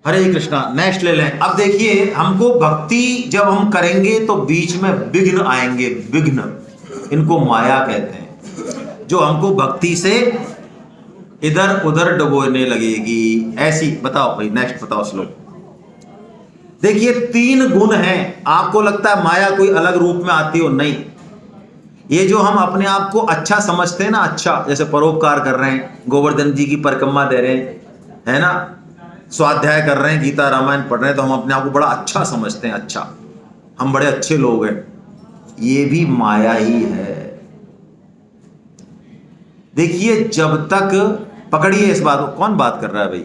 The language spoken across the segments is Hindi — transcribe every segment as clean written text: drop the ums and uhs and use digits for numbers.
हरे कृष्णा। नेक्स्ट ले लें। अब देखिए, हमको भक्ति जब हम करेंगे तो बीच में विघ्न आएंगे। विघ्न, इनको माया कहते हैं, जो हमको भक्ति से इधर उधर डुबोने लगेगी। ऐसी बताओ भाई, नेक्स्ट बताओ श्लोक। देखिए, 3 गुण हैं। आपको लगता है माया कोई अलग रूप में आती हो, नहीं। ये जो हम अपने आप को अच्छा समझते हैं ना, अच्छा, जैसे परोपकार कर रहे हैं, गोवर्धन जी की परिक्रमा दे रहे हैं, है ना, स्वाध्याय कर रहे हैं, गीता रामायण पढ़ रहे हैं, तो हम अपने आप को बड़ा अच्छा समझते हैं, अच्छा, हम बड़े अच्छे लोग हैं। ये भी माया ही है। देखिए, जब तक, पकड़िए इस बात को, कौन बात कर रहा है भाई?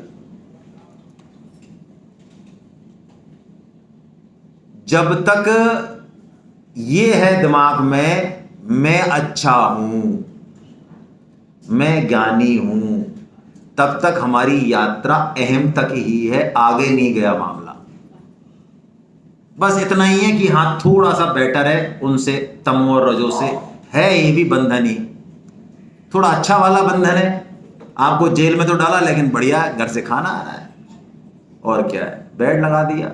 जब तक ये है दिमाग में, मैं अच्छा हूं, मैं ज्ञानी हूं, तब तक हमारी यात्रा अहम तक ही है, आगे नहीं गया मामला। बस इतना ही है कि हाँ, थोड़ा सा बेटर है उनसे, तमो और रजो से है। ये भी बंधन ही थोड़ा अच्छा वाला बंधन है। आपको जेल में तो डाला, लेकिन बढ़िया घर से खाना आ रहा है, और क्या है, बेड लगा दिया,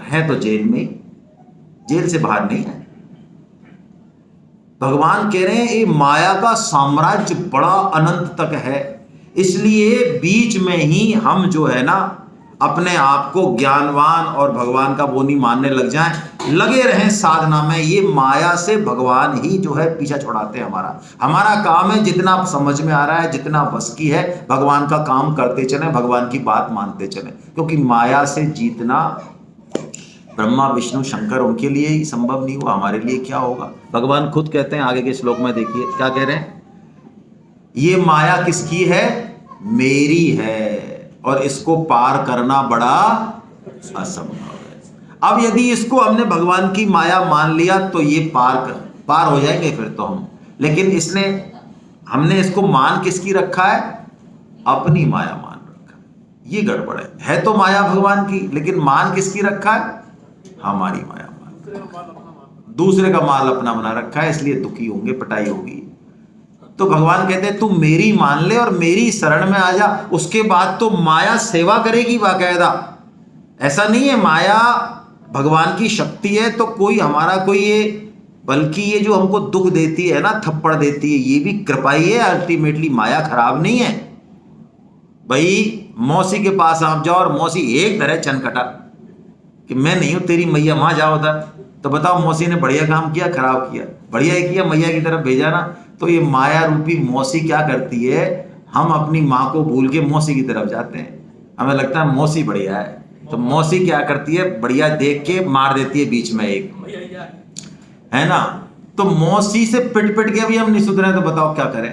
है तो जेल में ही, जेल से बाहर नहीं है। भगवान कह रहे हैं ये माया का साम्राज्य बड़ा अनंत तक है, इसलिए बीच में ही हम जो है ना, अपने आप को ज्ञानवान और भगवान का वो नहीं मानने लग जाएं, लगे रहें साधना में। ये माया से भगवान ही जो है पीछा छुड़ाते हैं हमारा। हमारा काम है, जितना समझ में आ रहा है, जितना बस की है, भगवान का काम करते चलें, भगवान की बात मानते चलें, क्योंकि माया से जीतना ब्रह्मा विष्णु शंकर उनके लिए ही संभव नहीं हुआ, हमारे लिए क्या होगा। भगवान खुद कहते हैं आगे के श्लोक में, देखिए क्या कह रहे हैं, ये माया किसकी है? मेरी है, और इसको पार करना बड़ा असंभव है। अब यदि इसको हमने भगवान की माया मान लिया तो ये पार हो जाएंगे फिर तो हम, लेकिन हमने इसको मान किसकी रखा है? अपनी माया मान रखा है। ये गड़बड़ है तो माया भगवान की, लेकिन मान किसकी रखा है? हमारी माया मान, दूसरे का माल अपना बना रखा है, इसलिए दुखी होंगे, पिटाई होगी। तो भगवान कहते हैं तू मेरी मान ले और मेरी शरण में आ जा, उसके बाद तो माया सेवा करेगी बाकायदा। ऐसा नहीं है माया भगवान की शक्ति है तो कोई हमारा कोई ये, बल्कि ये जो हमको दुख देती है ना, थप्पड़ देती है, ये भी कृपा ही है अल्टीमेटली। माया खराब नहीं है भाई। मौसी के पास आप जाओ और मौसी एक तरह चनकटा कि मैं नहीं हूं तेरी मैया, वहां जाओ उधर, तो बताओ मौसी ने बढ़िया काम किया खराब किया? बढ़िया ही किया, मैया की तरफ भेजा ना। तो ये माया रूपी मौसी क्या करती है, हम अपनी माँ को भूल के मौसी की तरफ जाते हैं, हमें लगता है मौसी बढ़िया है, तो मौसी क्या करती है, बढ़िया देख के मार देती है बीच में एक, है ना। तो मौसी से पिट पिट के भी हम नहीं सुधरे तो बताओ क्या करें।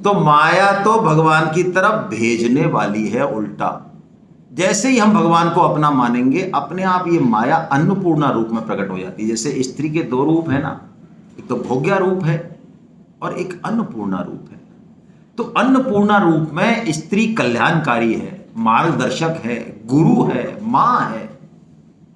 तो माया तो भगवान की तरफ भेजने वाली है उल्टा। जैसे ही हम भगवान को अपना मानेंगे, अपने आप ये माया अन्नपूर्णा रूप में प्रकट हो जाती है। जैसे स्त्री के 2 रूप है ना, एक तो भोग्या रूप है और एक अन्नपूर्णा रूप है। तो अन्नपूर्णा रूप में स्त्री कल्याणकारी है, मार्गदर्शक है, गुरु है, मां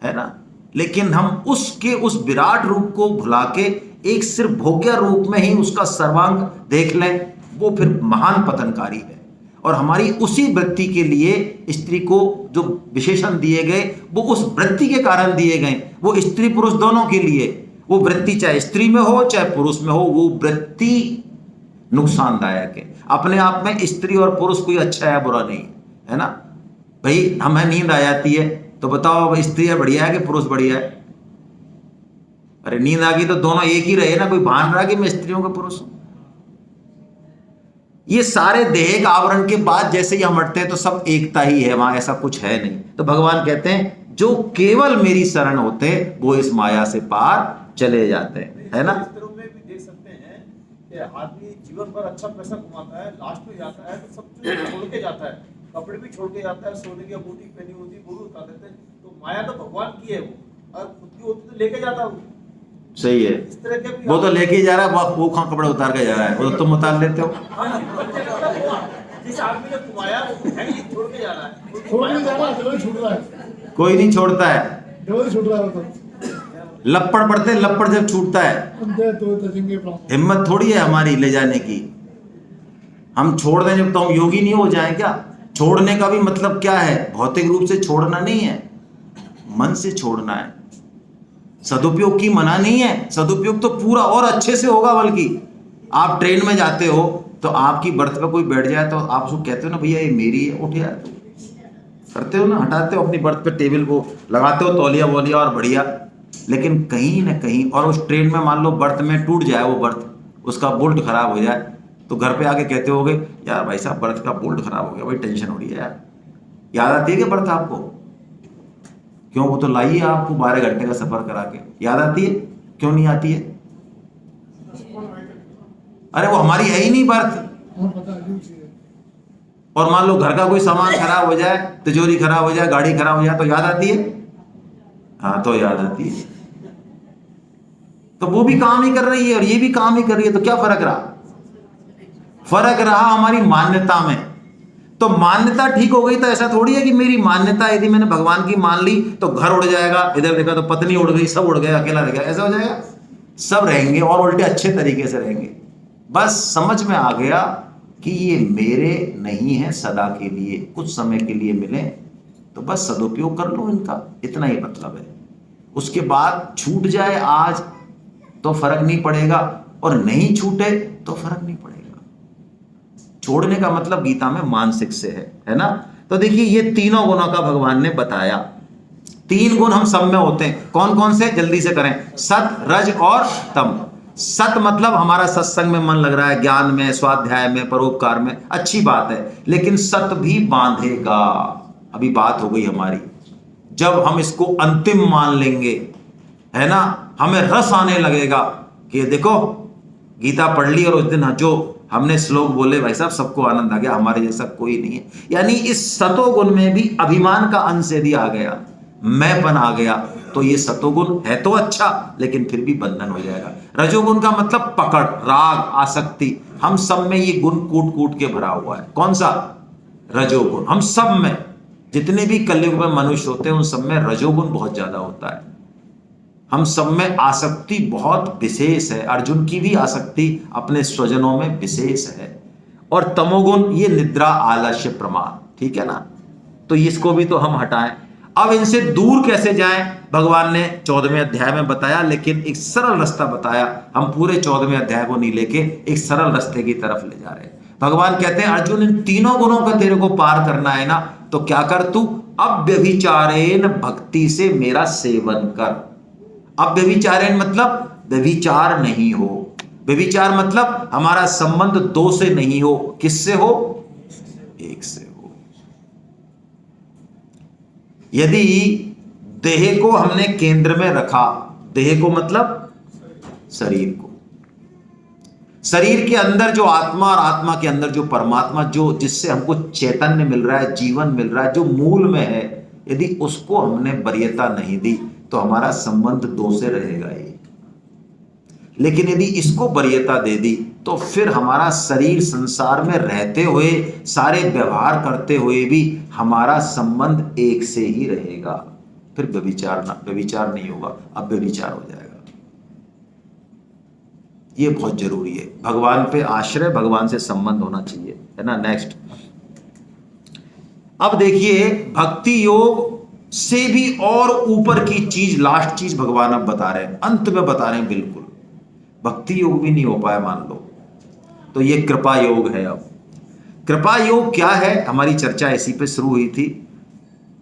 है ना। लेकिन हम उसके उस विराट रूप को भुला के एक सिर्फ भोग्या रूप में ही उसका सर्वांग देख लें, वो फिर महान पतनकारी है। और हमारी उसी वृत्ति के लिए स्त्री को जो विशेषण दिए गए, वो उस वृत्ति के कारण दिए गए, वो स्त्री पुरुष दोनों के लिए। वो वृत्ति चाहे स्त्री में हो चाहे पुरुष में हो, वो वृत्ति नुकसानदायक है। अपने आप में स्त्री और पुरुष कोई अच्छा है बुरा नहीं है ना भाई। हमें नींद आ जाती है तो बताओ स्त्री बढ़िया है कि पुरुष बढ़िया है? अरे नींद आ गई तो दोनों एक ही रहे ना, कोई भान रहा कि मैं स्त्रियों का पुरुष हूं। ये सारे देह का आवरण के बाद जैसे ही हम हटते हैं तो सब एकता ही है, वहां ऐसा कुछ है नहीं। तो भगवान कहते हैं जो केवल मेरी शरण होते हैं वो इस माया से पार चले जाते हैं, है ना। में भी देख सकते हैं कि आदमी जीवन भर अच्छा पैसा कमाता है, लास्ट में जाता है तो सब कुछ छोड़ के जाता है, कपड़े भी छोड़ के जाता है, सोने की अंगूठी पहनी होती वो भी उतार देते हैं। तो माया तो भगवान की है वो, और खुद की होती तो लेके जाता वो। सही है, इस तरह के वो तो लेके जा रहा है, वो कहाँ कपड़े उतार के जा रहा है, वो तो तुम उतार लेते हो। जिस आदमी ने कमाया वो है ही छोड़ के जा रहा है, छोड़ नहीं जा रहा, डबल छूट रहा है, कोई नहीं छोड़ता है, डबल छूट रहा है। तो लपड़ पड़ते, लपड़ जब छूटता है, हिम्मत थोड़ी है हमारी ले जाने की। हम छोड़ दें जब तो हम योगी नहीं हो जाए क्या? छोड़ने का भी मतलब क्या है? भौतिक रूप से छोड़ना नहीं है, मन से छोड़ना है। सदुपयोग की मना नहीं है, सदुपयोग तो पूरा और अच्छे से होगा। बल्कि आप ट्रेन में जाते हो तो आपकी बर्थ पे कोई बैठ जाए तो आप उसको कहते हो ना, भैया ये मेरी है, उठ यार, करते हो ना, हटाते हो अपनी बर्थ पे, टेबल को लगाते हो तौलिया वोलिया और बढ़िया। लेकिन कहीं ना कहीं, और उस ट्रेन में मान लो बर्थ में टूट जाए वो बर्थ, उसका बोल्ट खराब हो जाए, तो घर पे आके कहते होगे यार भाई साहब बर्थ का बोल्ट खराब हो गया, भाई टेंशन हो रही है यार। याद आती है कि बर्थ आपको? क्यों, वो तो लाई है आपको 12 घंटे का सफर करा के। याद आती है? क्यों नहीं आती है? अरे वो हमारी है ही नहीं बर्थ। हाँ पता है, यूं चाहिए। और मान लो घर का कोई सामान खराब हो जाए, तिजोरी खराब हो जाए, गाड़ी खराब हो जाए, तो याद आती है? हाँ, तो याद आती है। तो वो भी काम ही कर रही है और ये भी काम ही कर रही है, तो क्या फर्क रहा? फर्क रहा हमारी मान्यता में। तो मान्यता ठीक हो गई तो ऐसा थोड़ी है कि मेरी मान्यता यदि मैंने भगवान की मान ली तो घर उड़ जाएगा, इधर देखा तो पत्नी उड़ गई, सब उड़ गया, अकेला रह गया, ऐसा हो जाएगा? सब रहेंगे और उल्टे अच्छे तरीके से रहेंगे। बस समझ में आ गया कि ये मेरे नहीं है, सदा के लिए, कुछ समय के लिए मिले तो बस सदुपयोग कर लो इनका, इतना ही मतलब है। उसके बाद छूट जाए आज तो फर्क नहीं पड़ेगा, और नहीं छूटे तो फर्क नहीं पड़ेगा। छोड़ने का मतलब गीता में मानसिक से है ना? तो देखिए ये तीनों गुणों का भगवान ने बताया। 3 गुण हम सब में होते हैं। कौन कौन से? जल्दी से करें। सत, रज और तम। सत मतलब हमारा सत्संग में मन लग रहा है, ज्ञान में, स्वाध्याय में, परोपकार में, अच्छी बात है। लेकिन सत भी बांधेगा। अभी बात हो गई हमारी, जब हम इसको अंतिम मान लेंगे, है ना, हमें रस आने लगेगा कि देखो गीता पढ़ ली और उस दिन जो हमने श्लोक बोले भाई साहब सबको आनंद आ गया, हमारे जैसा कोई नहीं है। यानी इस सतोगुण में भी अभिमान का अंश यदि आ गया, मैंपन आ गया, तो ये सतोगुण है तो अच्छा, लेकिन फिर भी बंधन हो जाएगा। रजोगुण का मतलब पकड़, राग, आसक्ति। हम सब में ये गुण कूट कूट के भरा हुआ है। कौन सा? रजोगुण। हम सब में, जितने भी कलयुग में मनुष्य होते हैं उन सब में रजोगुण बहुत ज्यादा होता है। हम सब में आसक्ति बहुत विशेष है। अर्जुन की भी आसक्ति अपने स्वजनों में विशेष है। और तमोगुण ये निद्रा, आलस्य, प्रमाद, ठीक है ना? तो इसको भी तो हम हटाएं। अब इनसे दूर कैसे जाएं, भगवान ने 14वें अध्याय में बताया, लेकिन एक सरल रास्ता बताया। हम पूरे 14वें अध्याय को नहीं लेके एक सरल रास्ते की तरफ ले जा रहे हैं। भगवान कहते हैं अर्जुन इन तीनों गुणों का तेरे को पार करना है ना, तो क्या कर तू? अव्यभिचारेण भक्ति से मेरा सेवन कर। अव्यभिचारेण मतलब व्यभिचार नहीं हो। व्यभिचार मतलब हमारा संबंध 2 से नहीं हो। किससे हो? 1 से हो। यदि देह को हमने केंद्र में रखा, देह को मतलब शरीर को, शरीर के अंदर जो आत्मा और आत्मा के अंदर जो परमात्मा, जो जिससे हमको चैतन्य मिल रहा है, जीवन मिल रहा है, जो मूल में है, यदि उसको हमने वरीयता नहीं दी तो हमारा संबंध 2 से रहेगा ही। लेकिन यदि इसको वरीयता दे दी तो फिर हमारा शरीर संसार में रहते हुए, सारे व्यवहार करते हुए भी हमारा संबंध 1 से ही रहेगा। फिर व्यभिचार नहीं होगा, अब व्यभिचार हो जाएगा। ये बहुत जरूरी है। भगवान पे आश्रय, भगवान से संबंध होना चाहिए, है ना? नेक्स्ट, अब देखिए भक्ति योग से भी और ऊपर की चीज, लास्ट चीज भगवान अब बता रहे हैं, अंत में बता रहे हैं। बिल्कुल भक्ति योग भी नहीं हो पाया मान लो, तो ये कृपा योग है। अब कृपा योग क्या है? हमारी चर्चा इसी पे शुरू हुई थी।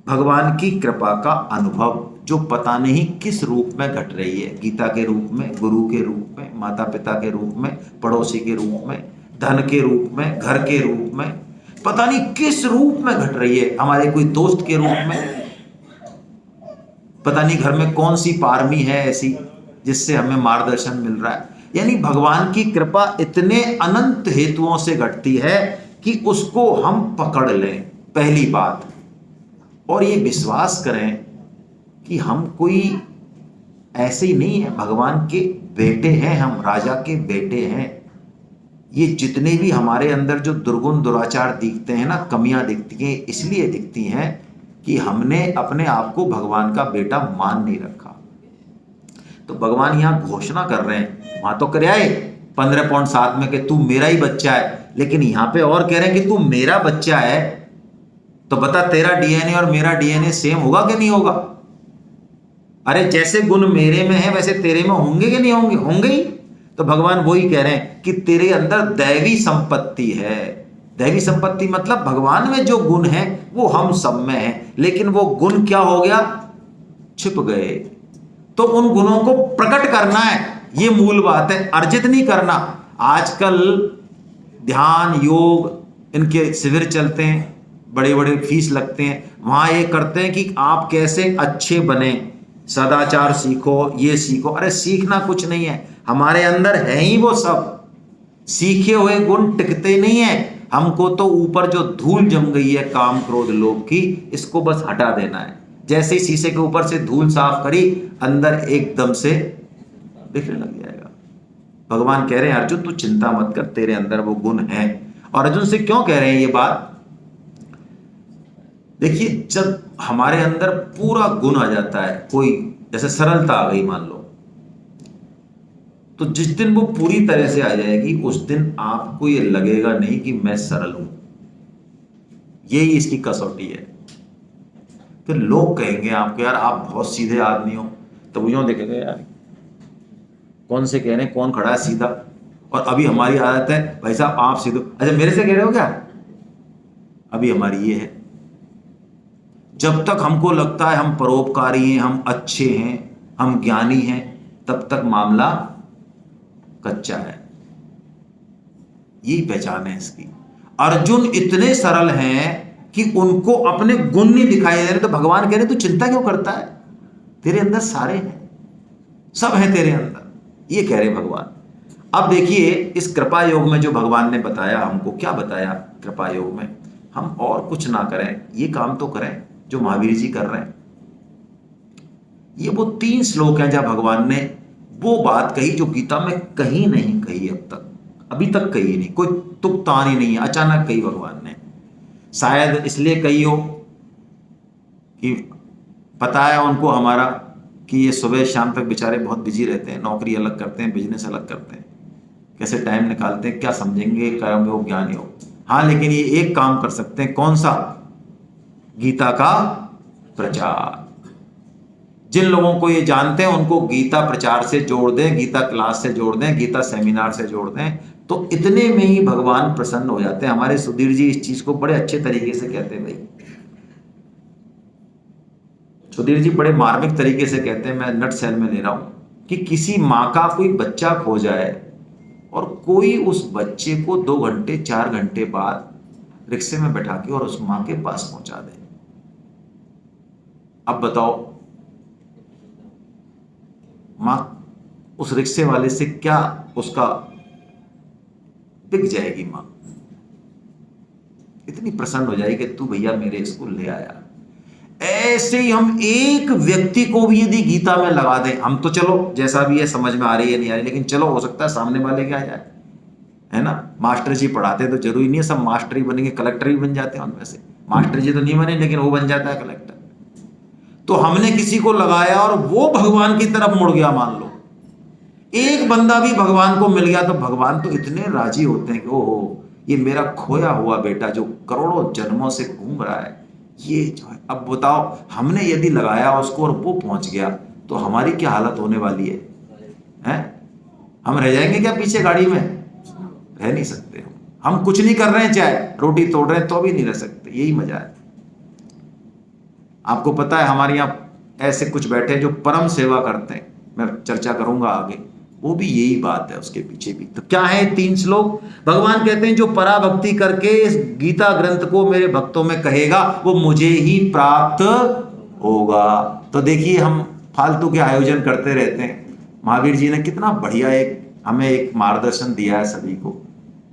भगवान की कृपा का अनुभव जो पता नहीं किस रूप में घट रही है, गीता के रूप में, गुरु के रूप में, माता पिता के रूप में, पड़ोसी के रूप में, धन के रूप में, घर के रूप में, पता नहीं किस रूप में घट रही है, हमारे कोई दोस्त के रूप में, पता नहीं घर में कौन सी पारमी है ऐसी जिससे हमें मार्गदर्शन मिल रहा है। यानी भगवान की कृपा इतने अनंत हेतुओं से घटती है कि उसको हम पकड़ लें, पहली बात। और ये विश्वास करें कि हम कोई ऐसे ही नहीं है, भगवान के बेटे हैं, हम राजा के बेटे हैं। ये जितने भी हमारे अंदर जो दुर्गुण दुराचार दिखते हैं ना, कमियां दिखती हैं, इसलिए दिखती हैं कि हमने अपने आप को भगवान का बेटा मान नहीं रखा। तो भगवान यहां घोषणा कर रहे हैं, वहां तो कर आए 15.7 में कि तू मेरा ही बच्चा है, लेकिन यहां पे और कह रहे हैं कि तू मेरा बच्चा है तो बता तेरा डीएनए और मेरा डीएनए सेम होगा कि नहीं होगा? अरे जैसे गुण मेरे में है वैसे तेरे में होंगे कि नहीं होंगे? होंगे ही। तो भगवान वही कह रहे हैं कि तेरे अंदर दैवी संपत्ति है। दैवी संपत्ति मतलब भगवान में जो गुण है वो हम सब में है, लेकिन वो गुण क्या हो गया? छिप गए। तो उन गुणों को प्रकट करना है, ये मूल बात है, अर्जित नहीं करना। आजकल ध्यान योग इनके शिविर चलते हैं, बड़े बड़े फीस लगते हैं, वहां ये करते हैं कि आप कैसे अच्छे बने, सदाचार सीखो, ये सीखो। अरे सीखना कुछ नहीं है, हमारे अंदर है ही वो सब। सीखे हुए गुण टिकते नहीं है। हमको तो ऊपर जो धूल जम गई है काम क्रोध लोभ की, इसको बस हटा देना है। जैसे ही शीशे के ऊपर से धूल साफ करी, अंदर एकदम से दिखने लग जाएगा। भगवान कह रहे हैं अर्जुन तू चिंता मत कर, तेरे अंदर वो गुण है। और अर्जुन से क्यों कह रहे हैं ये बात? देखिए, जब हमारे अंदर पूरा गुण आ जाता है, कोई जैसे सरलता आ गई मान लो, तो जिस दिन वो पूरी तरह से आ जाएगी उस दिन आपको ये लगेगा नहीं कि मैं सरल हूं। यही इसकी कसौटी है। फिर लोग कहेंगे आपको यार आप बहुत सीधे आदमी हो, तो वो यूं देखेंगे यार कौन से कह रहे हैं, कौन खड़ा है सीधा। और अभी हमारी आदत है भाई साहब आप सीधे, अच्छा मेरे से कह रहे हो क्या? अभी हमारी ये है, जब तक हमको लगता है हम परोपकारी हैं, हम अच्छे हैं, हम ज्ञानी हैं, तब तक मामला कच्चा है। यही पहचान है इसकी। अर्जुन इतने सरल हैं कि उनको अपने गुण नहीं दिखाई दे रहे, तो भगवान कह रहे तू चिंता क्यों करता है, तेरे अंदर सारे हैं, सब हैं तेरे अंदर, ये कह रहे भगवान। अब देखिए इस कृपा योग में जो भगवान ने बताया हमको, क्या बताया कृपा योग में? हम और कुछ ना करें, ये काम तो करें जो महावीर जी कर रहे हैं। ये वो 3 श्लोक हैं जहां भगवान ने वो बात कही जो गीता में कहीं नहीं कही अब तक, अभी तक कही नहीं, कोई तुकतान ही नहीं है, अचानक कही भगवान ने। शायद इसलिए कही हो कि पता है उनको हमारा कि ये सुबह शाम तक बेचारे बहुत बिजी रहते हैं, नौकरी अलग करते हैं, बिजनेस अलग करते हैं, कैसे टाइम निकालते हैं, क्या समझेंगे कर्म योग ज्ञान योग। हाँ लेकिन ये एक काम कर सकते हैं, कौन सा? गीता का प्रचार। जिन लोगों को ये जानते हैं उनको गीता प्रचार से जोड़ दें, गीता क्लास से जोड़ दें, गीता सेमिनार से जोड़ दें, तो इतने में ही भगवान प्रसन्न हो जाते हैं। हमारे सुधीर जी इस चीज को बड़े अच्छे तरीके से कहते हैं। भाई सुधीर जी बड़े मार्मिक तरीके से कहते हैं, मैं नट सेल में ले रहा हूं, कि किसी माँ का कोई बच्चा खो जाए और कोई उस बच्चे को 2 घंटे 4 घंटे बाद रिक्शे में बैठा के और उस माँ के पास पहुंचा दे। अब बताओ माँ उस रिक्शे वाले से क्या उसका बिक जाएगी, माँ इतनी प्रसन्न हो जाएगी कि तू भैया मेरे स्कूल ले आया। ऐसे ही हम एक व्यक्ति को भी यदि गीता में लगा दें, हम तो चलो जैसा भी है समझ में आ रही है नहीं आ रही, लेकिन चलो हो सकता है सामने वाले क्या जाए, है ना। मास्टर जी पढ़ाते तो जरूरी नहीं है सब मास्टर ही बनेंगे, कलेक्टर ही बन जाते हैं उनमें से। मास्टर जी तो नहीं बने लेकिन वो बन जाता है कलेक्टर। तो हमने किसी को लगाया और वो भगवान की तरफ मुड़ गया, मान लो एक बंदा भी भगवान को मिल गया, तो भगवान तो इतने राजी होते हैं कि ओहो ये मेरा खोया हुआ बेटा जो करोड़ों जन्मों से घूम रहा है, ये जो है। अब बताओ हमने यदि लगाया उसको और वो पहुंच गया तो हमारी क्या हालत होने वाली है, हैं? हम रह जाएंगे क्या पीछे गाड़ी में? रह नहीं सकते। हम कुछ नहीं कर रहे हैं, चाहे रोटी तोड़ रहे हैं तो भी नहीं रह सकते। यही मजा है। आपको पता है हमारे यहाँ ऐसे कुछ बैठे हैं जो परम सेवा करते हैं, मैं चर्चा करूंगा आगे, वो भी यही बात है उसके पीछे भी। तो क्या है 3 श्लोक? भगवान कहते हैं जो पराभक्ति करके इस गीता ग्रंथ को मेरे भक्तों में कहेगा वो मुझे ही प्राप्त होगा। तो देखिए हम फालतू के आयोजन करते रहते हैं, महावीर जी ने कितना बढ़िया हमें एक मार्गदर्शन दिया है सभी को।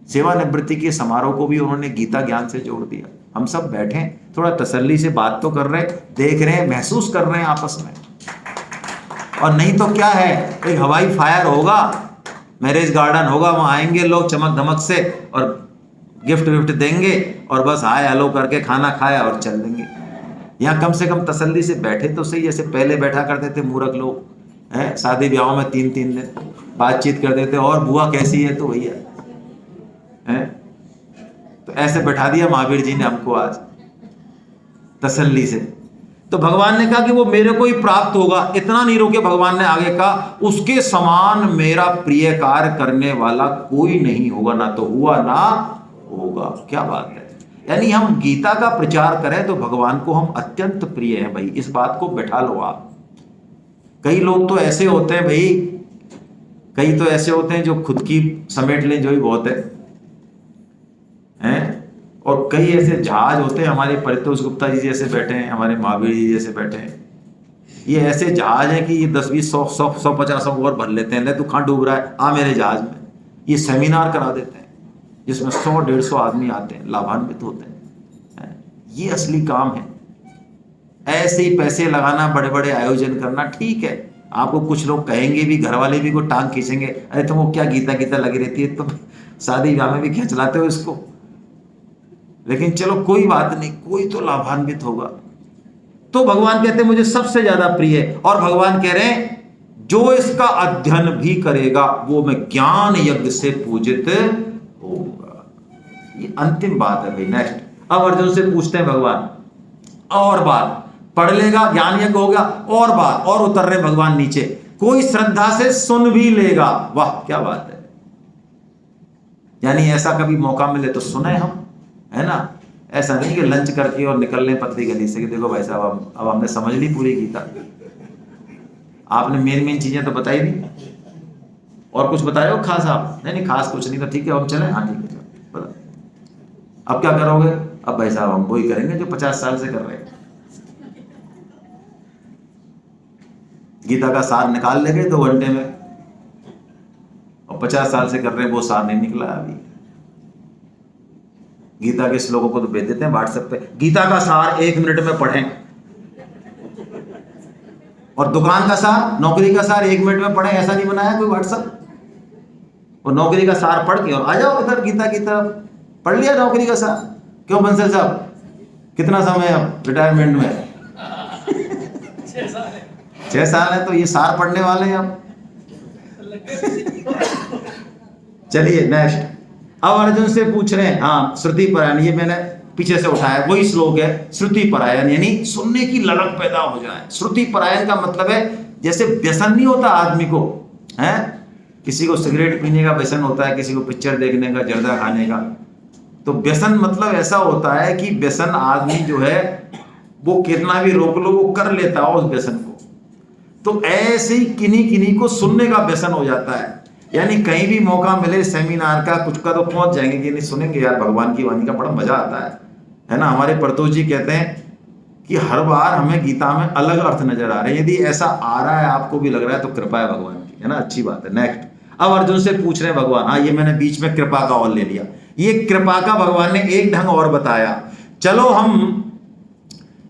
सेवानिवृत्ति के समारोह को भी उन्होंने गीता ज्ञान से जोड़ दिया। हम सब बैठे थोड़ा तसल्ली से बात तो कर रहे हैं, देख रहे हैं, महसूस कर रहे हैं आपस में। और नहीं तो क्या है, एक हवाई फायर होगा, मैरिज गार्डन होगा, वहां आएंगे लोग चमक धमक से और गिफ्ट विफ्ट देंगे और बस हाय हेलो करके खाना खाया और चल देंगे। यहाँ कम से कम तसल्ली से बैठे तो सही, जैसे पहले बैठा करते थे मूर्ख लोग, हैं शादी ब्याहों में 3-3 दिन बातचीत करते थे, और बुआ कैसी है तो भैया हैं। तो ऐसे बैठा दिया महावीर जी ने हमको आज, तसल्ली से। तो भगवान ने कहा कि वो मेरे को ही प्राप्त होगा। इतना नहीं रोके, भगवान ने आगे कहा उसके समान मेरा प्रिय कार्य करने वाला कोई नहीं होगा, ना तो हुआ ना होगा। क्या बात है। यानी हम गीता का प्रचार करें तो भगवान को हम अत्यंत प्रिय हैं भाई, इस बात को बैठा लो आप। कई लोग तो ऐसे होते हैं भाई, कई तो ऐसे होते हैं जो खुद की समेट लें जो ही बहुत हैं, और कई ऐसे जहाज होते हैं, हमारे परितोष गुप्ता जी जैसे बैठे हैं, हमारे महावीर जी जैसे बैठे हैं, ये ऐसे जहाज हैं कि ये 10-20 100-150 और भर लेते हैं। ले तू कहाँ डूब रहा है, आ मेरे जहाज में। ये सेमिनार करा देते हैं जिसमें 100-150 आदमी आते हैं, लाभान्वित होते हैं। ये असली काम है। ऐसे ही पैसे लगाना, बड़े बड़े आयोजन करना ठीक है। आपको कुछ लोग कहेंगे भी, घर वाले भी को टांग खींचेंगे, अरे तुमको क्या गीता गीता लगी रहती है, तुम शादी ब्याह में भी खींच लाते हो इसको। लेकिन चलो कोई बात नहीं, कोई तो लाभान्वित होगा। तो भगवान कहते हैं मुझे सबसे ज्यादा प्रिय है, और भगवान कह रहे हैं जो इसका अध्ययन भी करेगा वो मैं ज्ञान यज्ञ से पूजित होगा। ये अंतिम बात है भाई। नेक्स्ट, अब अर्जुन से पूछते हैं भगवान, और बात पढ़ लेगा, ज्ञान यज्ञ हो गया, और बात, और उतर रहे भगवान नीचे, कोई श्रद्धा से सुन भी लेगा। वाह क्या बात है। यानी ऐसा कभी मौका मिले तो सुने हम, है ना। ऐसा नहीं कि लंच करके और निकल लें पतली गली से कि देखो भाई साहब अब हमने समझ ली पूरी गीता, आपने मेन चीजें तो बताई नहीं, और कुछ बताए हो खास आप? नहीं खास कुछ नहीं, तो ठीक है हम चलें। हाँ ठीक है, बता अब क्या करोगे? अब भाई साहब हम वही करेंगे जो 50 साल से कर रहे हैं। गीता का सार निकाल लेंगे 2 घंटे में, और 50 साल से कर रहे हैं वो सार नहीं निकला अभी। गीता के श्लोकों को तो भेज देते हैं व्हाट्सएप पे, गीता का सार 1 मिनट में पढ़ें, और दुकान का सार, नौकरी का सार 1 मिनट में पढ़ें, ऐसा नहीं बनाया कोई व्हाट्सएप। और नौकरी का सार पढ़ के और आ जाओ इधर गीता की तरफ। पढ़ लिया नौकरी का सार? क्यों बंसल साहब, कितना समय अब रिटायरमेंट में? 6 साल है, तो ये सार पढ़ने वाले हैं अब। चलिए नेक्स्ट, अब अर्जुन से पूछ रहे हैं, हाँ श्रुति परायण, ये मैंने पीछे से उठाया, वही श्लोक है। श्रुति परायण यानी सुनने की ललक पैदा हो जाए। श्रुति परायण का मतलब है जैसे व्यसन नहीं होता आदमी को, है किसी को सिगरेट पीने का व्यसन होता है, किसी को पिक्चर देखने का, जर्दा खाने का। तो व्यसन मतलब ऐसा होता है कि व्यसन आदमी जो है वो कितना भी रोक लो वो कर लेता हो उस व्यसन को। तो ऐसे ही किन्हीं को सुनने का व्यसन हो जाता है। यानी कहीं भी मौका मिले सेमिनार का कुछ का तो पहुंच जाएंगे कि नहीं सुनेंगे यार, भगवान की वाणी का बड़ा मजा आता है ना। हमारे परतोष जी कहते हैं कि हर बार हमें गीता में अलग अर्थ नजर आ रहे हैं। यदि ऐसा आ रहा है, आपको भी लग रहा है, तो कृपा है भगवान की, है ना, अच्छी बात है। नेक्स्ट, अब अर्जुन से पूछ रहे हैं भगवान, हाँ ये मैंने बीच में कृपा का और ले लिया, ये कृपा का भगवान ने एक ढंग और बताया। चलो हम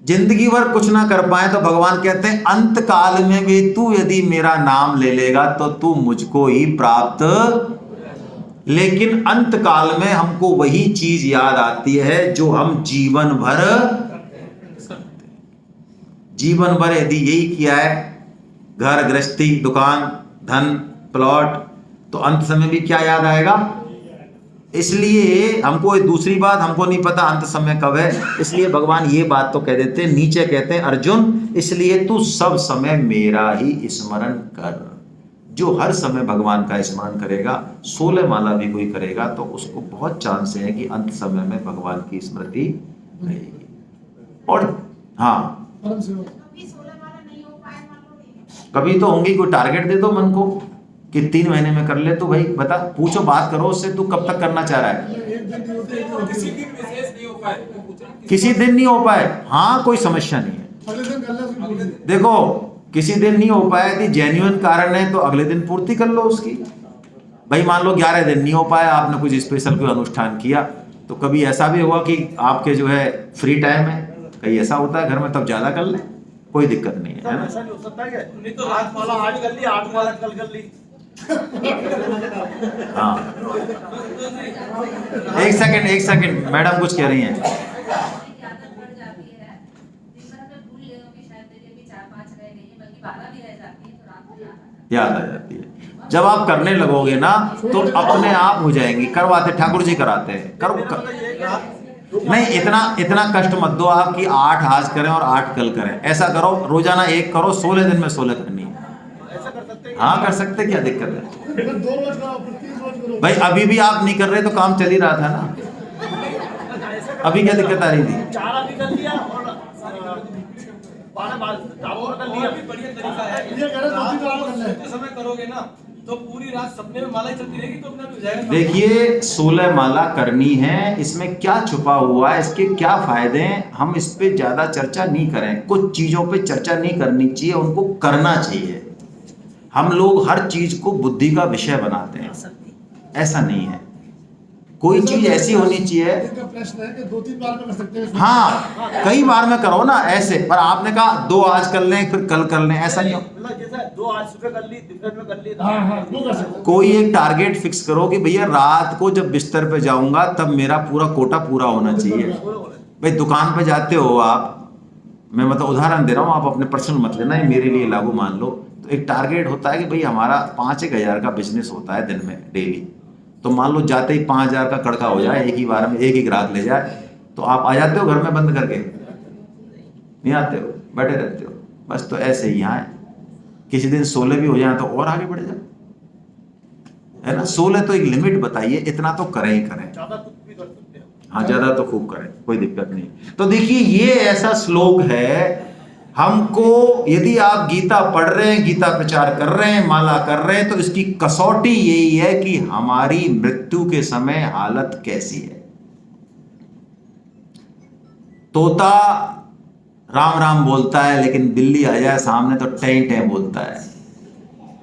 जिंदगी भर कुछ ना कर पाए तो भगवान कहते हैं अंत काल में भी तू यदि मेरा नाम ले लेगा तो तू मुझको ही प्राप्त। लेकिन अंत काल में हमको वही चीज याद आती है जो हम जीवन भर यदि यही किया है, घर गृहस्थी, दुकान, धन, प्लॉट, तो अंत समय भी क्या याद आएगा। इसलिए हमको दूसरी बात हमको नहीं पता अंत समय कब है, इसलिए भगवान ये बात तो कह देते हैं, नीचे कहते हैं अर्जुन इसलिए तू सब समय मेरा ही स्मरण कर। जो हर समय भगवान का स्मरण करेगा, 16 माला भी कोई करेगा तो उसको बहुत चांस है कि अंत समय में भगवान की स्मृति रहेगी। और हाँ कभी तो होंगी, कोई टारगेट दे दो मन को कि 3 महीने में कर ले, तो भाई बता, पूछो, बात करो उससे, तू कब तक करना चाह रहा है। किसी दिन नहीं हो पाए, हाँ कोई समस्या नहीं है। देखो किसी दिन नहीं हो पाया यदि जेन्युइन कारण है तो अगले दिन पूर्ति कर लो उसकी। भाई मान लो 11 दिन नहीं हो पाया, आपने कुछ स्पेशल कोई अनुष्ठान किया, तो कभी ऐसा भी होगा कि आपके जो है फ्री टाइम है, कहीं ऐसा होता है घर में, तब ज्यादा कर ले, कोई दिक्कत नहीं है ना। ऐसा नहीं हो सकता है, नहीं तो 8 माला आज कर ली, 8 माला कल कर ली। हाँ एक सेकंड मैडम कुछ कह रही हैं। याद आ जाती है जब आप करने लगोगे ना तो अपने आप हो जाएंगी। करवाते ठाकुर जी कराते हैं, करो नहीं, इतना कष्ट मत दो आप कि 8 आज करें और 8 कल करें। ऐसा करो, रोजाना 1 करो, 16 दिन में 16 करनी है। ऐसा कर सकते हैं? हाँ कर सकते, क्या दिक्कत है फिर 2 रोज करो, फिर 3 रोज करो। भाई? अभी भी आप नहीं कर रहे तो काम चल ही रहा था ना, ऐसा कर अभी क्या दिक्कत आ रही थी? 4 अभी कर लिया और 12 दामोदर कर लिया। और भी बढ़िया तरीका है। ये कह रहे हैं, 2-3 रात कर ले। सोते समय करोगे ना तो पूरी रात सपने में माला ही चलती रहेगी तो अपना भी हो जाएगा। देखिए 16 माला करनी है, इसमें क्या छुपा हुआ है, इसके क्या फायदे हैं, हम इस पे ज्यादा चर्चा नहीं करें। कुछ चीजों पे चर्चा नहीं करनी चाहिए, उनको करना चाहिए। हम लोग हर चीज को बुद्धि का विषय बनाते हैं, ऐसा नहीं है। कोई चीज ऐसी होनी चाहिए। इनका प्रश्न है कि 2-3 बार में कर सकते हैं। हाँ कई बार में करो ना ऐसे, पर आपने कहा 2 आज कर लें फिर कल कर लें, ऐसा नहीं हो। मतलब जैसे 2 आज सुबह कर ली, दोपहर में कर ली। हाँ, वो कर सकते हैं। कोई एक टारगेट फिक्स करो कि भैया रात को जब बिस्तर पे जाऊंगा तब मेरा पूरा कोटा पूरा होना चाहिए। भाई दुकान पे जाते हो आप, मैं मतलब उदाहरण दे रहा हूँ, आप अपने पर्सनल मत लेना, ये मेरे लिए लागू मान लो। तो एक टारगेट होता है कि भाई हमारा 5-1 हज़ार का बिजनेस होता है दिन में डेली। तो मान लो जाते ही 5,000 का कड़का हो जाए, एक ही बार में एक ही ग्राहक ले जाए, तो आप आ जाते हो घर में बंद करके? नहीं आते हो, बैठे रहते हो। बस तो ऐसे ही यहाँ है, किसी दिन 16 भी हो जाए तो और आगे बढ़ जाए, है ना। 16 तो एक लिमिट बताइए, इतना तो करें ही करें। ज्यादा कुछ भी कर सकते हैं। हाँ ज्यादा तो खूब करें, कोई दिक्कत नहीं। तो देखिए ये ऐसा श्लोक है, हमको यदि आप गीता पढ़ रहे हैं, गीता प्रचार कर रहे हैं, माला कर रहे हैं, तो इसकी कसौटी यही है कि हमारी मृत्यु के समय हालत कैसी है। तोता राम राम बोलता है, लेकिन बिल्ली आ जाए सामने तो टें टें बोलता है।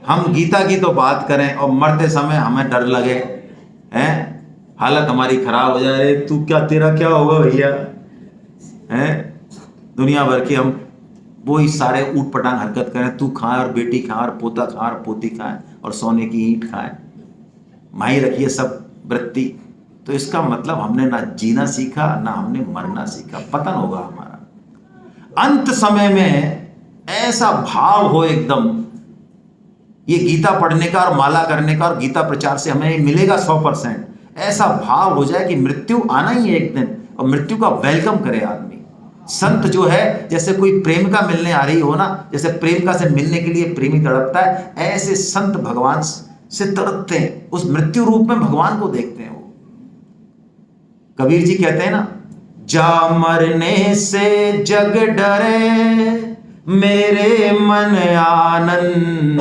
हम गीता की तो बात करें और मरते समय हमें डर लगे, हैं, हालत हमारी खराब हो जाए, तू क्या, तेरा क्या होगा भैया, हैं, दुनिया भर की हम वही सारे ऊट पटांग हरकत करें, तू खाए और बेटी खाए और पोता खाए और पोती खाए और सोने की ईंट खाए, माही रखिए सब वृत्ति। तो इसका मतलब हमने ना जीना सीखा, ना हमने मरना सीखा, पतन होगा हमारा। अंत समय में ऐसा भाव हो एकदम, ये गीता पढ़ने का और माला करने का और गीता प्रचार से हमें मिलेगा 100%, ऐसा भाव हो जाए कि मृत्यु आना ही है एक दिन, और मृत्यु का वेलकम करे आदमी। संत जो है, जैसे कोई प्रेमिका मिलने आ रही हो ना, जैसे प्रेमिका से मिलने के लिए प्रेमी तड़पता है, ऐसे संत भगवान से तड़पते हैं, उस मृत्यु रूप में भगवान को देखते हैं वो। कबीर जी कहते हैं ना, जा मरने से जग डरे मेरे मन आनंद,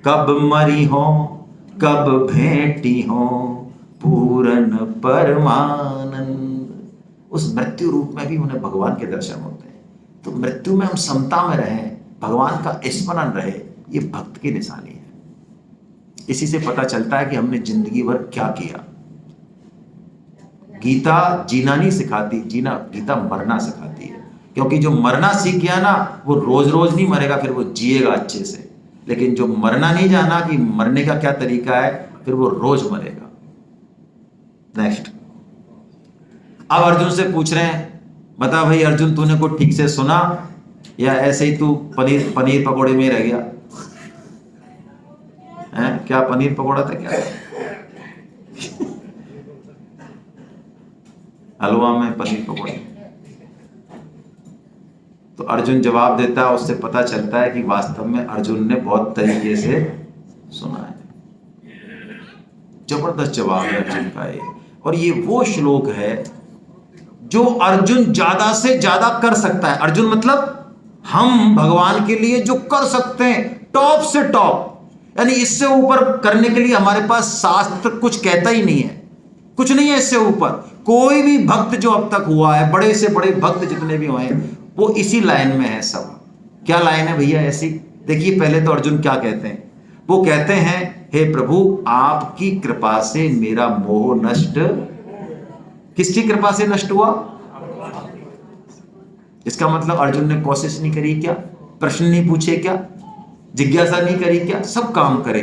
कब मरी हो कब भेंटी हो पूरन परमानंद। उस मृत्यु रूप में भी उन्हें भगवान के दर्शन होते हैं। तो मृत्यु में हम समता में रहें, भगवान का स्मरण रहे, ये भक्त की निशानी है। इसी से पता चलता है कि हमने जिंदगी भर क्या किया। गीता जीना नहीं सिखाती, गीता मरना सिखाती है। क्योंकि जो मरना सीख गया ना, वो रोज रोज नहीं मरेगा, फिर वो जिएगा अच्छे से। लेकिन जो मरना नहीं जाना कि मरने का क्या तरीका है, फिर वो रोज मरेगा। नेक्स्ट, अब अर्जुन से पूछ रहे हैं, बता भाई अर्जुन, तूने कुछ ठीक से सुना या ऐसे ही तू पनीर पकौड़े में रह गया है? क्या पनीर पकौड़ा था क्या? हलवा में पनीर पकौड़े। तो अर्जुन जवाब देता है, उससे पता चलता है कि वास्तव में अर्जुन ने बहुत तरीके से सुना है। जबरदस्त जवाब है अर्जुन का ये। और ये वो श्लोक है जो अर्जुन ज्यादा से ज्यादा कर सकता है। अर्जुन मतलब हम भगवान के लिए जो कर सकते हैं टॉप से टॉप, यानी इससे ऊपर करने के लिए हमारे पास शास्त्र कुछ कहता ही नहीं है, कुछ नहीं है इससे ऊपर। कोई भी भक्त जो अब तक हुआ है, बड़े से बड़े भक्त जितने भी हुए हैं, वो इसी लाइन में है सब। क्या लाइन है भैया ऐसी? देखिए पहले तो अर्जुन क्या कहते हैं, वो कहते हैं, हे प्रभु आपकी कृपा से मेरा मोह नष्ट। किसकी कृपा से नष्ट हुआ? इसका मतलब अर्जुन ने कोशिश नहीं करी क्या, प्रश्न नहीं पूछे क्या, जिज्ञासा नहीं करी क्या? सब काम करे,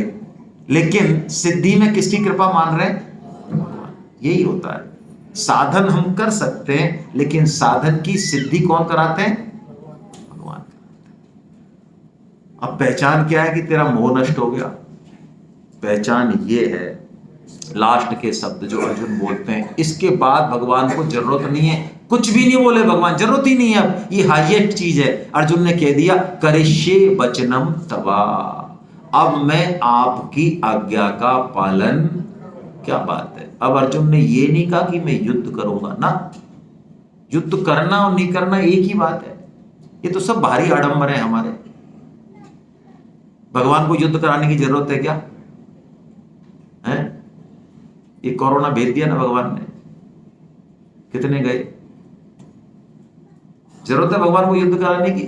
लेकिन सिद्धि में किसकी कृपा मान रहे हैं? यही होता है, साधन हम कर सकते हैं, लेकिन साधन की सिद्धि कौन कराते हैं? भगवान। अब पहचान क्या है कि तेरा मोह नष्ट हो गया? पहचान ये है लास्ट के शब्द जो अर्जुन बोलते हैं, इसके बाद भगवान को जरूरत नहीं है, कुछ भी नहीं बोले भगवान, जरूरत ही नहीं है। अब ये हाईएस्ट चीज है, अर्जुन ने कह दिया करिष्ये वचनम तवा, अब मैं आपकी आज्ञा का पालन। क्या बात है। अब अर्जुन ने ये नहीं कहा कि मैं युद्ध करूंगा ना, युद्ध करना और नहीं करना एक ही बात है। ये तो सब भारी आडंबर है हमारे। भगवान को युद्ध कराने की जरूरत है क्या है? ये कोरोना भेज दिया ना भगवान ने, कितने गए? जरूरत है भगवान को युद्ध कराने की?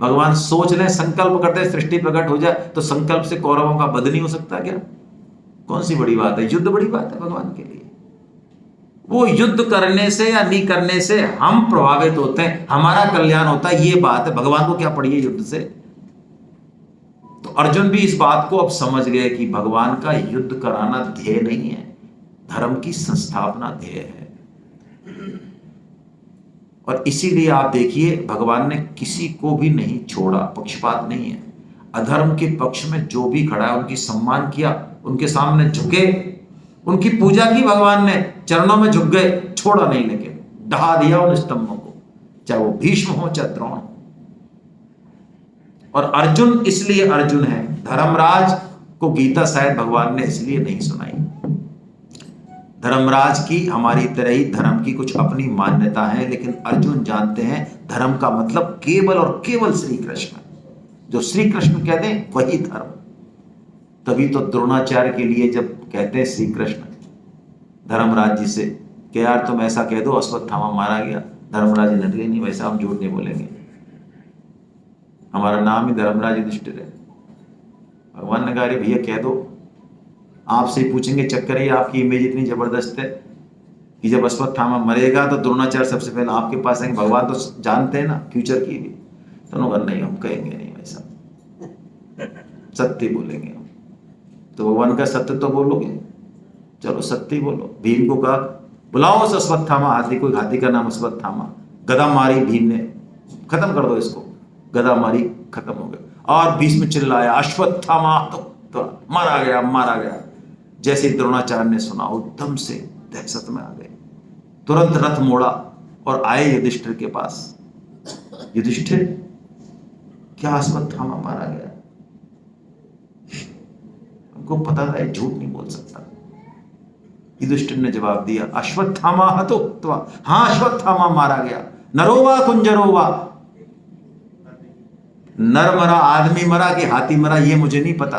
भगवान सोच लें, संकल्प करते सृष्टि प्रकट हो जाए, तो संकल्प से कौरवों का वध नहीं हो सकता क्या? कौन सी बड़ी बात है? युद्ध बड़ी बात है भगवान के लिए। वो युद्ध करने से या नहीं करने से हम प्रभावित होते हैं, हमारा कल्याण होता है, ये बात है। भगवान को क्या पड़ी है युद्ध से? तो अर्जुन भी इस बात को अब समझ गए कि भगवान का युद्ध कराना ध्येय नहीं है, धर्म की संस्थापना ध्येय है। और इसीलिए आप देखिए भगवान ने किसी को भी नहीं छोड़ा, पक्षपात नहीं है। अधर्म के पक्ष में जो भी खड़ा है उनकी सम्मान किया, उनके सामने झुके, उनकी पूजा की, भगवान ने चरणों में झुक गए, छोड़ा नहीं, लेकिन ढहा दिया उन स्तंभों को, चाहे वो भीष्म हो चाहे द्रोण हो। और अर्जुन इसलिए अर्जुन है, धर्मराज को गीता शायद भगवान ने इसलिए नहीं सुनाई। धर्मराज की हमारी तरह ही धर्म की कुछ अपनी मान्यता है, लेकिन अर्जुन जानते हैं धर्म का मतलब केवल और केवल श्री कृष्ण, जो श्री कृष्ण कहते हैं वही धर्म। तभी तो द्रोणाचार्य के लिए जब कहते हैं श्री कृष्ण धर्मराज जी से कि यार तुम ऐसा कह दो अश्वत्थामा मारा गया, धर्मराज ने कहा नहीं वैसा हम झूठ नहीं बोलेंगे, हमारा नाम ही धर्मराज युधिष्ठिर है। भगवान ने कहा अरे भैया कह दो, आपसे ही पूछेंगे, चक्कर ही आपकी इमेज इतनी जबरदस्त है कि जब अश्वत्थामा मरेगा तो द्रोणाचार्य सबसे पहले आपके पास आएंगे। भगवान तो जानते हैं ना फ्यूचर की भी, तो उन्होंने नहीं हम कहेंगे नहीं वैसा, सत्य बोलेंगे हम। तो भगवान का सत्य तो बोलोगे, चलो सत्य बोलो। भीम को कहा बुलाओ उस अश्वत्थामा, हाथी, कोई हाथी का नाम अश्वत्थामा, गदा मारी भीम ने, खत्म कर दो इसको, गदा मारी, खत्म हो गया। और भीष्म चिल्लाया अश्वत्थामा, तो मारा गया, मारा गया। जैसे द्रोणाचार्य ने सुना एकदम से दहशत में आ गए, तुरंत रथ मोड़ा और आए युधिष्ठिर के पास। युधिष्ठिर क्या अश्वत्थामा मारा गया? हमको पता था झूठ नहीं बोल सकता। युधिष्ठिर ने जवाब दिया अश्वत्थामा हतो, तो हाँ अश्वत्थामा मारा गया। नरोवा कुंजरोवा, नर मरा, आदमी मरा कि हाथी मरा ये मुझे नहीं पता।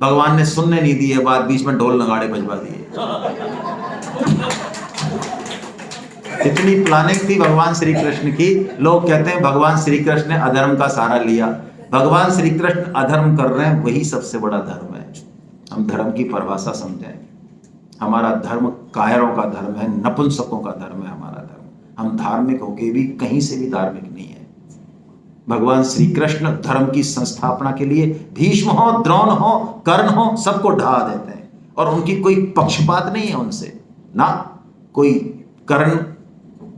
भगवान ने सुनने नहीं दिए बात, बीच में ढोल नगाड़े बजवा दिए। इतनी प्लानिंग थी भगवान श्री कृष्ण की। लोग कहते हैं भगवान श्री कृष्ण ने अधर्म का सहारा लिया। भगवान श्री कृष्ण अधर्म कर रहे हैं, वही सबसे बड़ा धर्म है। हम धर्म की परिभाषा समझें, हमारा धर्म कायरों का धर्म है, नपुंसकों का धर्म है हमारा धर्म। हम धार्मिक होके भी कहीं से भी धार्मिक नहीं है। भगवान श्री कृष्ण धर्म की संस्थापना के लिए भीष्म हो, द्रोण हो, कर्ण हो, सबको ढहा देते हैं, और उनकी कोई पक्षपात नहीं है उनसे ना। कोई कर्ण,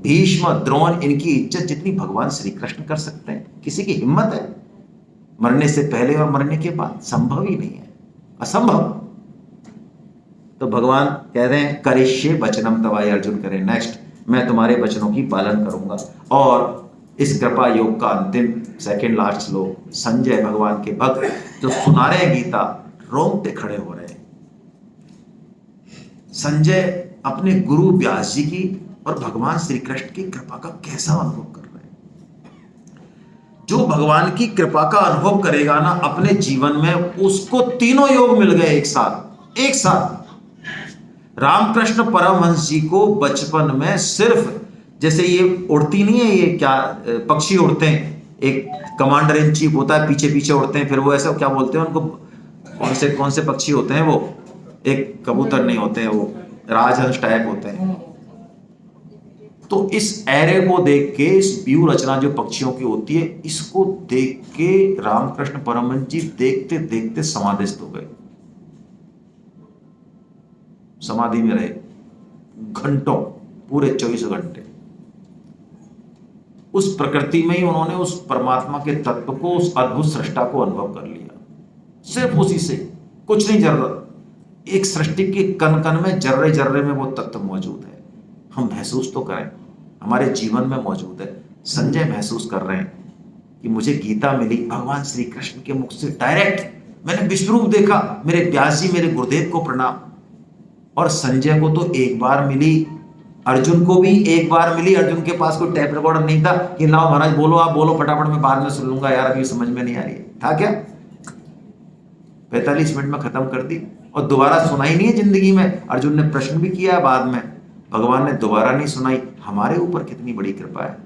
भीष्म, द्रोण, इनकी इज्जत जितनी भगवान श्री कृष्ण कर सकते हैं, किसी की हिम्मत है? मरने से पहले और मरने के बाद संभव ही नहीं है, असंभव। तो भगवान कह रहे हैं करिष्ये वचनम तव, अर्जुन करें नेक्स्ट, मैं तुम्हारे वचनों की पालन करूंगा। और इस कृपा योग का अंतिम सेकंड लास्ट श्लोक, संजय भगवान के भक्त जो सुना रहे हैं गीता, रोंगटे खड़े हो रहे हैं। संजय अपने गुरु व्यास जी की और भगवान श्री कृष्ण की कृपा का कैसा अनुभव कर रहे हैं। जो भगवान की कृपा का अनुभव करेगा ना अपने जीवन में, उसको तीनों योग मिल गए एक साथ, एक साथ। रामकृष्ण परमहंस जी को बचपन में सिर्फ, जैसे ये उड़ती नहीं है, ये क्या पक्षी उड़ते हैं, एक कमांडर इन चीफ होता है, पीछे पीछे उड़ते हैं, फिर वो ऐसा क्या बोलते हैं उनको, कौन से पक्षी होते हैं वो, एक कबूतर नहीं होते हैं, वो राजहंस टाइप होते हैं। तो इस एरे को देख के, इस व्यू रचना जो पक्षियों की होती है, इसको देख के रामकृष्ण परमहंस जी देखते देखते समाधिस्थ हो गए, समाधि में रहे घंटों, पूरे 24 घंटे। उस प्रकृति में ही उन्होंने उस परमात्मा के तत्व को, उस अद्भुत सृष्टा को अनुभव कर लिया, सिर्फ उसी से, कुछ नहीं जरूरत। एक सृष्टि के कण कण में, जर्रे जर्रे में वो तत्व मौजूद है। हम महसूस तो करें, हमारे जीवन में मौजूद है। संजय महसूस कर रहे हैं कि मुझे गीता मिली भगवान श्री कृष्ण के मुख से डायरेक्ट, मैंने विश्वरूप देखा, मेरे व्यास जी, मेरे गुरुदेव को प्रणाम। और संजय को तो एक बार मिली, अर्जुन को भी एक बार मिली। अर्जुन के पास कोई टैप रिकॉर्डर नहीं था कि लाओ महाराज बोलो, आप बोलो फटाफट, मैं बाद में सुन लूंगा, यार अभी समझ में नहीं आ रही है। था क्या? 45 मिनट में खत्म कर दी और दोबारा सुनाई नहीं है जिंदगी में। अर्जुन ने प्रश्न भी किया बाद में, भगवान ने दोबारा नहीं सुनाई। हमारे ऊपर कितनी बड़ी कृपा है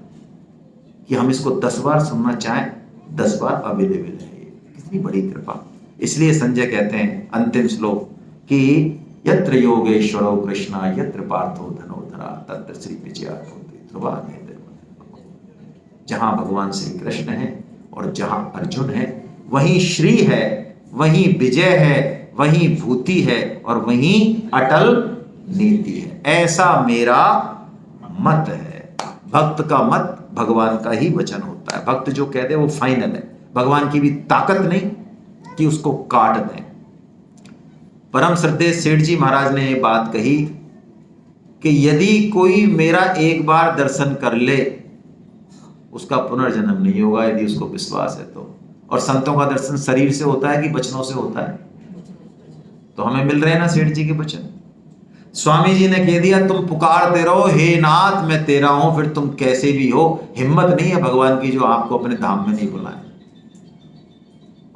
कि हम इसको 10 बार सुनना चाहें, 10 बार अवेलेबल है। ये कितनी बड़ी कृपा। इसलिए संजय कहते हैं अंतिम श्लोक कि यत्र योगेश्वरो कृष्णा यत्र पार्थो धनोधरा तत्र श्री विजया ध्रुवा नेत्र। जहां भगवान श्री कृष्ण है और जहां अर्जुन है, वहीं श्री है, वहीं विजय है, वहीं भूति है और वहीं अटल नीति है। ऐसा मेरा मत है। भक्त का मत भगवान का ही वचन होता है। भक्त जो कहते हैं वो फाइनल है। भगवान की भी ताकत नहीं कि उसको काट दें। परम श्रद्धेय सेठ जी महाराज ने ये बात कही कि यदि कोई मेरा एक बार दर्शन कर ले, उसका पुनर्जन्म नहीं होगा, यदि उसको विश्वास है तो। और संतों का दर्शन शरीर से होता है कि वचनों से होता है? तो हमें मिल रहे हैं ना सेठ जी के वचन। स्वामी जी ने कह दिया तुम पुकारते रहो, हे नाथ मैं तेरा हूं, फिर तुम कैसे भी हो। हिम्मत नहीं है भगवान की जो आपको अपने धाम में नहीं बुलाए।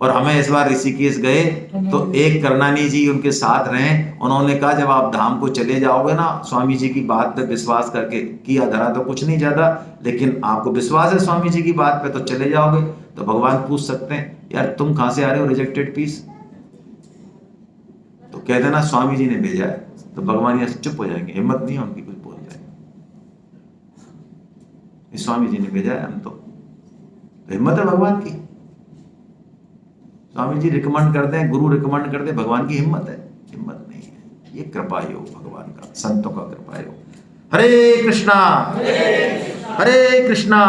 और हमें इस बार ऋषिकेश गए तो एक करनानी जी उनके साथ रहे। उन्होंने कहा जब आप धाम को चले जाओगे ना, स्वामी जी की बात पे विश्वास करके, किया धरा तो कुछ नहीं ज्यादा, लेकिन आपको विश्वास है स्वामी जी की बात पे, तो चले जाओगे। तो भगवान पूछ सकते हैं यार तुम कहां से आ रहे हो, रिजेक्टेड पीस? तो कह देना स्वामी जी ने भेजा है। तो भगवान यहाँ चुप हो जाएंगे, हिम्मत नहीं है उनकी कुछ बोल जाए। स्वामी जी ने भेजा है, हम तो हिम्मत है भगवान की। स्वामी जी रिकमेंड करते हैं, गुरु रिकमेंड करते हैं, भगवान की हिम्मत है? हिम्मत नहीं है। ये कृपा योग भगवान का, संतों का कृपा योग। हरे कृष्णा हरे कृष्णा,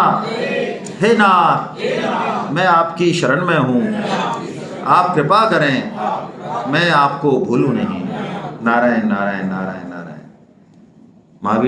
हे नाथ मैं आपकी शरण में हूं, आप कृपा करें, मैं आपको भूलूं नहीं। नारायण नारायण नारायण नारायण। महावीर